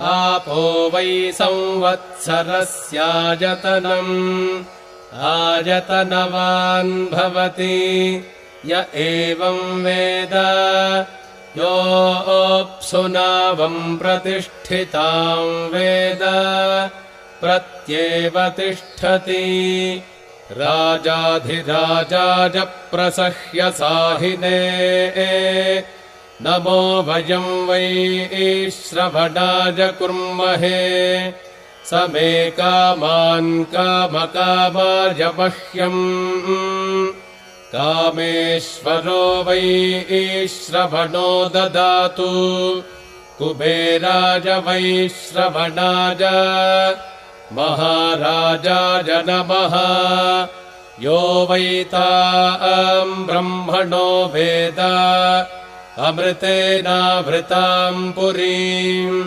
आपो वै संवत्सरस्यायतनम् आयतनवान् भवति य एवम् वेद योऽप्सुनावम् प्रतिष्ठिताम् वेद प्रत्येव तिष्ठति राजाधिराजाय प्रसह्य साहिने नमो वयम् वै श्रवणाय कुर्महे स मे कामान् कामकामाय मह्यम् कामेश्वरो वै श्रवणो ददातु कुबेराय वै श्रवणाय महाराजाय नमः यो वैताम् ब्रह्मणो वेद अमृतेनावृताम् पुरीम्